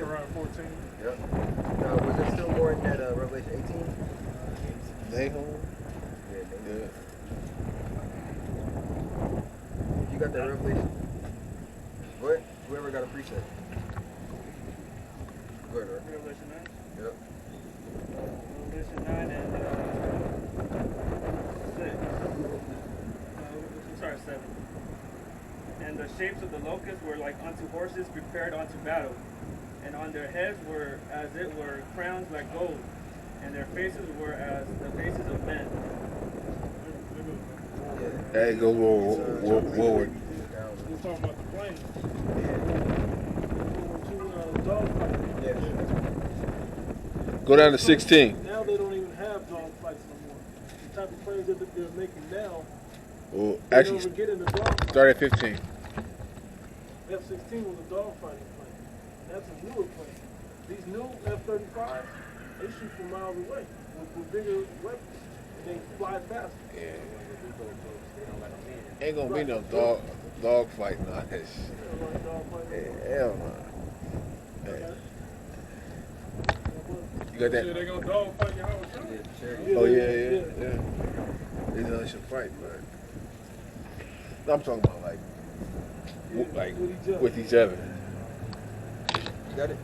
around 14. Yep. Was there still more in that Revelation 18? Nahum? Yeah. Yeah. You got that Revelation? What? Whoever got a precept. Go ahead, right? Revelation 9? Yep. Revelation 9 and 6. I'm sorry, 7. And the shapes of the locusts were like unto horses prepared unto battle. And on their heads were, as it were, crowns like gold. And their faces were as the faces of men. Hey, go forward. We're talking about the planes. Yeah. Go down to 16. Now they don't even have dog fights no more. The type of planes that they're making now, Well, they actually, don't even get in the dog fight. start at 15. F-16 was a dog fighting plane. That's a newer plane. These new F-35s, they shoot from miles away with bigger weapons. And they fly faster. Yeah. Ain't gonna be no dog fight nowadays. Hell no. Hey. You got Yeah, that? they gonna dog fight your house too. Oh yeah. They know they should fight, but no, I'm talking about with each other. You got it?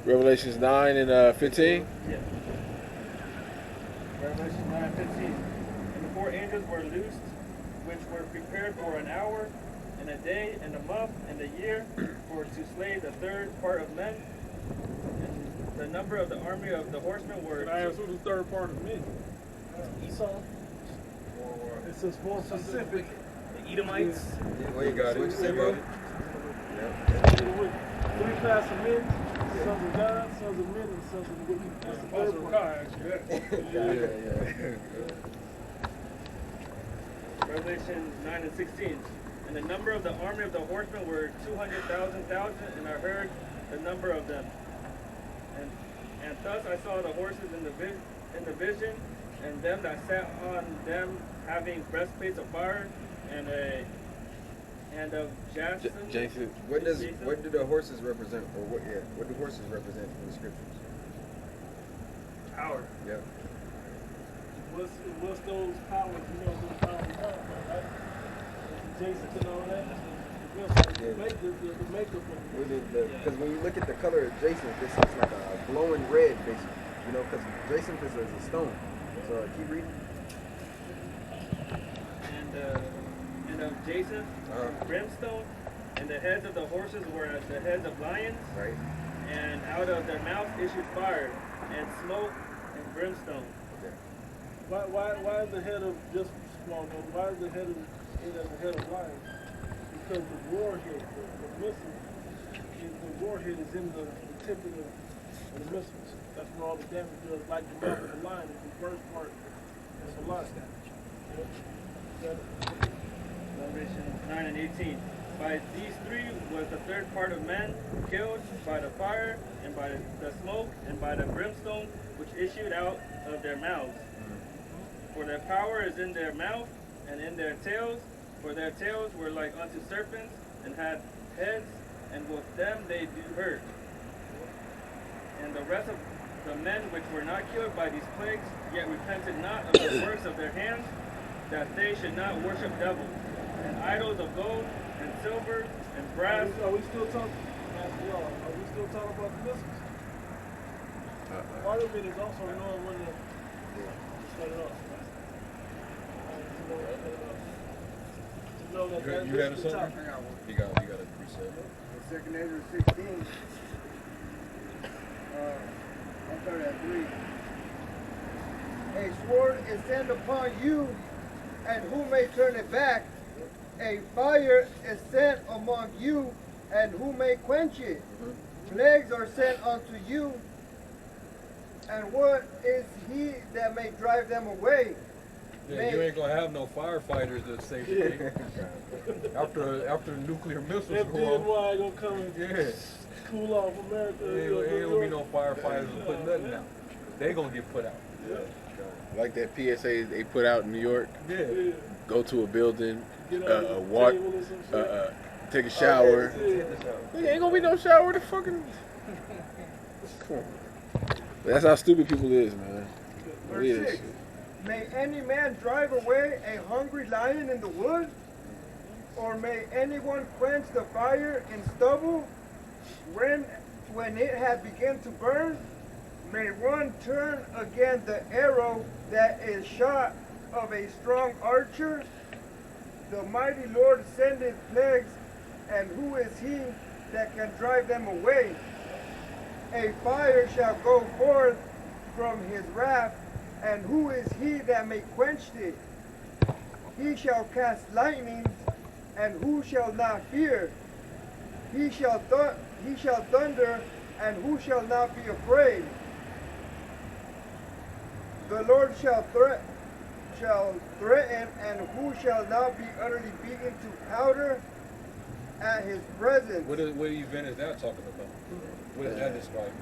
Revelations 9 and 15. Yeah. Revelation 9:15. And the 4 angels were loosed, which were prepared for an hour, and a day, and a month, and a year, for to slay the third part of men. And the number of the army of the horsemen were. Can I ask who the third part of men? Esau. It says more specific. The Edomites. Well, you got it. What you say, bro? Three classes of men, sons of God, sons of men, and sons of the wicked. That's the third part. Revelation 9 and 16. And the number of the army of the horsemen were 200,000, and I heard the number of them. And thus I saw the horses in the vision, and them that sat on them having breastplates of fire, and of Jason. What do the horses represent, or what do horses represent in the scriptures? Power. Yep. What's those powers, those powers are, right? Jason and all that. The makeup of Because when you look at the color of Jason, this is like a glowing red, basically. Because Jason is a stone. So keep reading. And of Jason, brimstone, and the heads of the horses were as the heads of lions. Right. And out of their mouths issued fire, and smoke, and brimstone. Okay. Why is the head of just small nose? Why is the head of lions? Because the warhead, the missile, the warhead is in the tip of the missiles. That's where all the damage does. Like the mouth of the lion is the first part of the lion. Revelation 9 and 18. By these 3 was the third part of men killed by the fire, and by the smoke, and by the brimstone which issued out of their mouths. For their power is in their mouth and in their tails, for their tails were like unto serpents, and had heads, and with them they do hurt. And the rest of the men which were not killed by these plagues, yet repented not of the works of their hands, that they should not worship devils, and idols of gold, and silver, and brass. Are we still talking? Are we still talking about the missiles? Part of it is also knowing when to set it off. You had something? You got a preset. Second Ezra 16. I'm starting at 3. A sword is sent upon you, and who may turn it back? A fire is sent among you, and who may quench it? Plagues are sent unto you, and what is he that may drive them away? Yeah, you ain't gonna have no firefighters that save the day. after nuclear missiles go off. FDNY gonna come and cool off America. Ain't gonna be no firefighters to put nothing out. They gonna get put out. Yeah. Like that PSA they put out in New York. Yeah. Go to a building, take a shower. Nigga, ain't gonna be no shower. The fucking. Come on. But that's how stupid people is, man. Verse It is. 6. May any man drive away a hungry lion in the woods? Or may anyone quench the fire in stubble? When it had begun to burn, may one turn again the arrow that is shot of a strong archer? The mighty Lord sendeth plagues, and who is he that can drive them away? A fire shall go forth from his wrath, and who is he that may quench it? He shall cast lightnings, and who shall not fear? He shall thunder, and who shall not be afraid? The Lord shall threaten, and who shall not be utterly beaten to powder at his presence? What event is that talking about? What is that describing?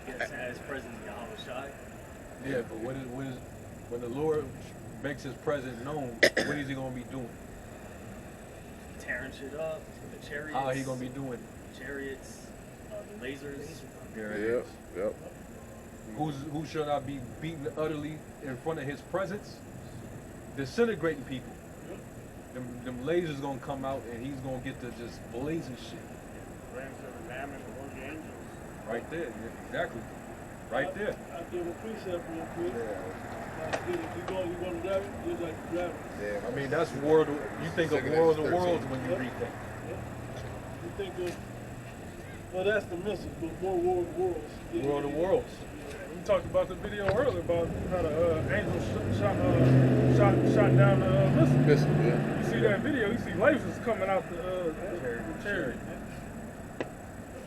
Yes, as President Yahweh Shai. Yeah, but what is when the Lord makes his presence known, what is he gonna be doing? Tearing shit up, the chariots. How he gonna be doing it? Chariots, the lasers. Yep. Yep. Who shall not be beaten utterly in front of his presence? Disintegrating people. Them lasers gonna come out and he's gonna get to just blazing shit. Right there, exactly. Right there. I give a precept real quick. You going to grab it? It's like grab it. Yeah. I mean, that's War of the, you think of War of the Worlds when you read that. You think of, well, that's the missiles, but more War of the Worlds. War of the Worlds. We talked about the video earlier about how the angel shot down the missile. Missile, yeah. You see that video, you see lasers coming out the chariot.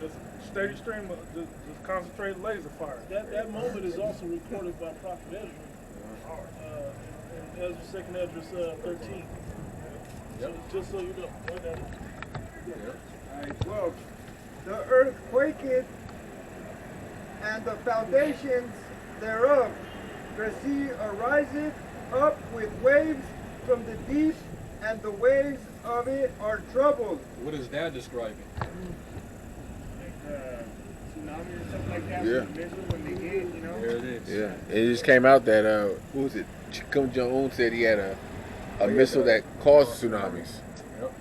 Just steady stream of just concentrated laser fire. That moment is also recorded by Prophet Ezra. In Ezra, 2nd Ezra 13. Yep. So, just so you know. Alright, well, the earth quaketh, and the foundations thereof. The sea ariseth up with waves from the deep, and the waves of it are troubled. What is that describing? Tsunami or something like that. Yeah. When the missile, when they hit, you know. There it is. Yeah. It just came out that who was it? Kim Jong-un said he had a missile that caused tsunamis. Yep.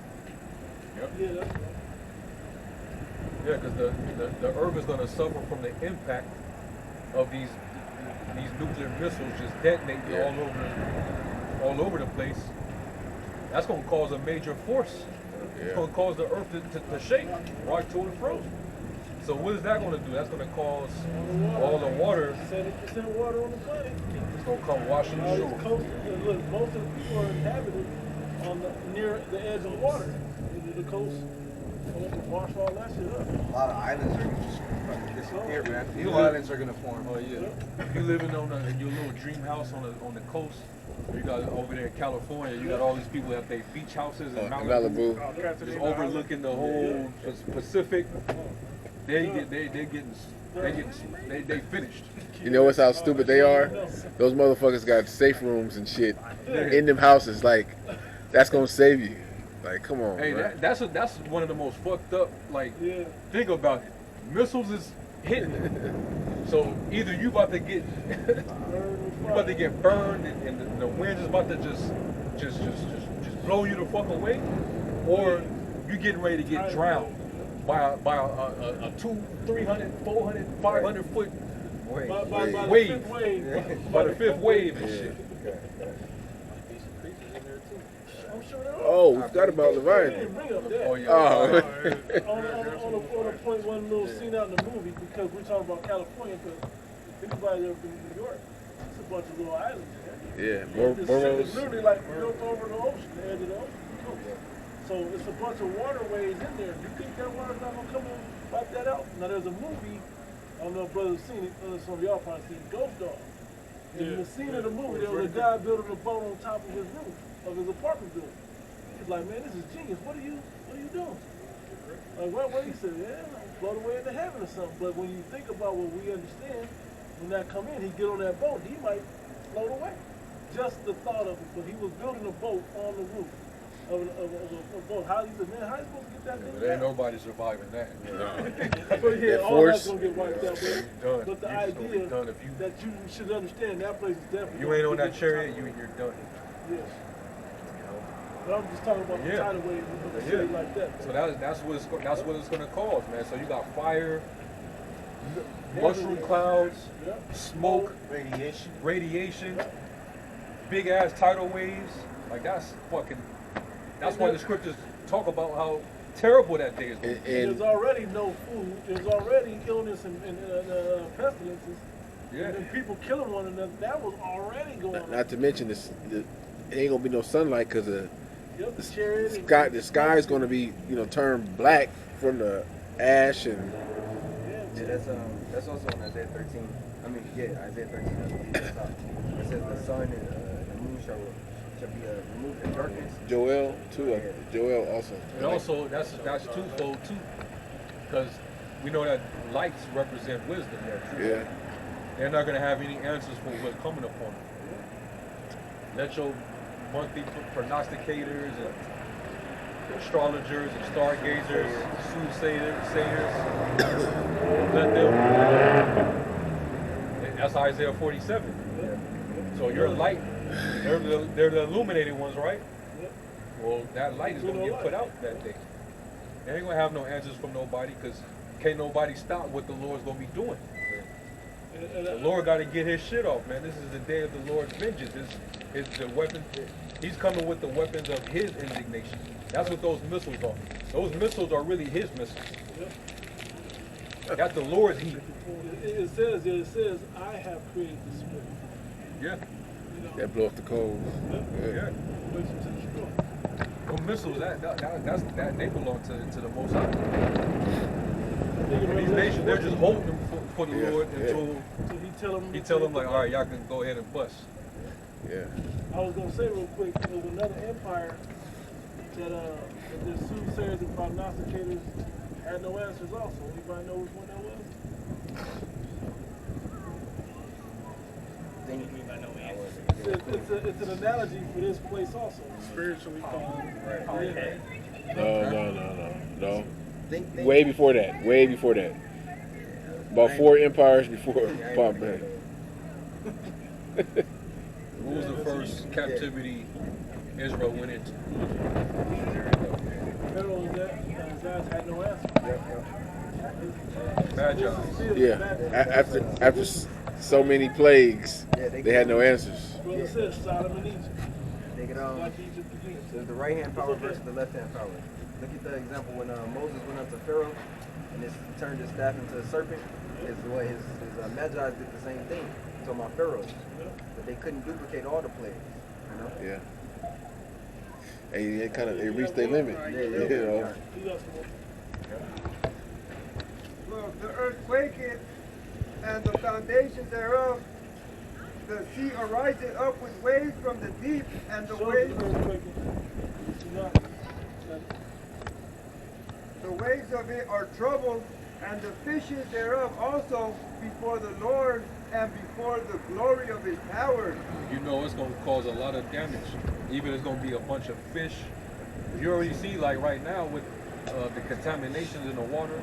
Yeah, that's Yeah, because the earth is going to suffer from the impact of these nuclear missiles just detonating Yeah. all over the place. That's going to cause a major force. It's Yeah. going to cause the earth to shake, rock to and fro. So what is that going to do? That's going to cause all the water. 70% water on the planet. It's going to come washing All ashore. these coasts, look, most of the people are inhabited on near the edge of the water. The coast, wash all that shit up. A lot of islands are gonna just fucking disappear, man. New islands are gonna form. Oh yeah. If you living on your little dream house on the coast, you got over there in California, you got all these people that they beach houses in Malibu, just overlooking the whole Pacific. They finished. You know what's how stupid they are? Those motherfuckers got safe rooms and shit in them houses. Like, that's gonna save you. Like, come on, Hey, man. that's one of the most fucked up. Like, Yeah. think about it. Missiles is hitting. So either you about to get burned, and the wind is about to just blow you the fuck away, or you getting ready to get drowned by a 200, 300, 400, 500 foot By the wave. fifth wave. by the fifth wave and shit. I'm sure there are. Oh, we forgot about They Leviathan. didn't bring up that. Oh yeah. Oh. On a point, one little scene out in the movie, because we're talking about California, because if anybody's ever been to New York, it's a bunch of little islands there. Yeah, It's Boros. literally like built over the ocean, the edge of the ocean. So it's a bunch of waterways in there. You think that water's not gonna come and wipe that out? Now there's a movie, I don't know if brothers seen it, some of y'all probably seen Ghost Dog. In the scene of the movie, there was a guy building a boat on top of his roof, of his apartment building. He's like, man, this is genius. What are you doing? Like, what he said, yeah, float away into heaven or something. But when you think about what we understand, when that come in, he get on that boat, he might float away. just the thought of it. But he was building a boat on the roof of a boat. How he said, man, how you supposed to get that thing? There ain't nobody surviving that. But yeah, That all that's force. gonna get wiped out. Done. But the You're just gonna be idea done if you that you should understand that place is definitely. you ain't on gonna that get chariot, the you're done. Yes. But I'm just talking about the Yeah. tidal wave with the Yeah. city like that. So that's what it's gonna cause, man. So you got fire, mushroom clouds, Yep. smoke, radiation, big ass tidal waves. Like that's why the scriptures talk about how terrible that day is gonna be. There's And already no food. There's already illness and pestilences. Yeah. And then people killing one another. That was already going on. not to mention this, it ain't gonna be no sunlight because Yep, the chariot and- sky. The sky is gonna be turned black from the ash and Yeah, that's also in Isaiah 13. I mean, yeah, Isaiah 13. I believe that's how. It says the sun and the moon shall be removed in darkness. Joel too. Joel also. And also that's twofold too, because we know that lights represent wisdom. Yeah. They're not gonna have any answers for what's coming upon them. Let your monthly prognosticators and astrologers and stargazers, soothsayers, let them. And that's Isaiah 47. So your light, they're the illuminated ones, right? Well, that light is gonna get put out that day. They ain't gonna have no answers from nobody because can't nobody stop what the Lord's gonna be doing. The Lord got to get his shit off, man. This is the day of the Lord's vengeance. It's the weapon. He's coming with the weapons of his indignation. That's what those missiles are. Those missiles are really his missiles. That's the Lord's heat. It says, I have created the spirit. Yeah, That blow off the coals. yeah. Which is to destroy. Those missiles, they belong to the Most High. Nigga, These nations, they're just holding them for the Yeah, Lord yeah. until So he tell them like, all right, y'all can go ahead and bust. Yeah. I was gonna say real quick, there was another empire that the soothsayers and prognosticators had no answers also. Anybody know which one that was? It's an analogy for this place also. Spiritually called. Yeah. No. Think, Way before that. Way before that. About 4 empires before Pompeii. What was the first captivity Israel went into? Pharaoh was that, guys had no answer. Magi. Yeah. After so many plagues, they had no answers. Well, it says Sodom and Egypt. They could, Like Egypt again. there's the right hand power versus the left hand power. Look at the example when Moses went up to Pharaoh and turned his staff into a serpent. His magi did the same thing. So my Pharaoh, but they couldn't duplicate all the plagues. You know? Yeah. And they reached their limit. Yeah. You got some more. Well, the earth quaketh, and the foundations thereof, the sea ariseth up with waves from the deep, and the waves of it are troubled, and the fishes thereof also before the Lord, and before the glory of his power. You know it's going to cause a lot of damage. Even it's going to be a bunch of fish. You already see, like right now, with the contaminations in the water,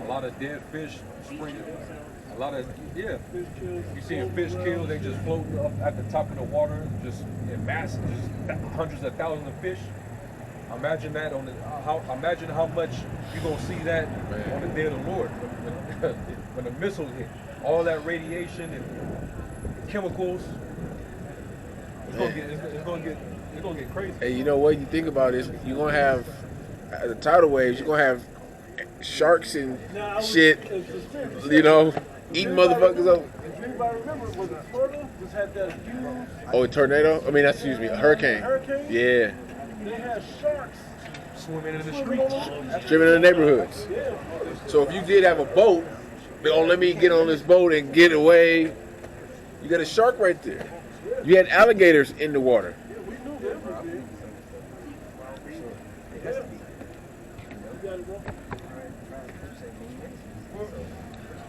a lot of dead fish springing. A lot of, yeah. You see a fish killed, they just float up at the top of the water, just in mass, just hundreds of thousands of fish. Imagine that imagine how much you're going to see that on the day of the Lord. When the missiles hit. All that radiation and chemicals. It's gonna get crazy. And you know what? You think about it, you're gonna have the tidal waves. You're gonna have sharks and shit. Eating motherfuckers up. If anybody remember, was it Florida? Just had that huge Oh, a tornado? I mean, excuse me, a hurricane. hurricane. Yeah, They had sharks Swimming in the swimming on streets. the beach. swimming in the neighborhoods. Yeah. So if you did have a boat, let me get on this boat and get away. You got a shark right there. You had alligators in the water. Yeah, we knew that was big. You got got it, bro?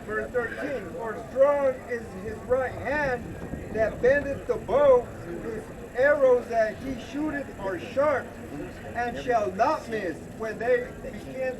Verse 13, for strong is his right hand that bendeth the bow, his arrows that he shooteth are sharp, and shall not miss when they begin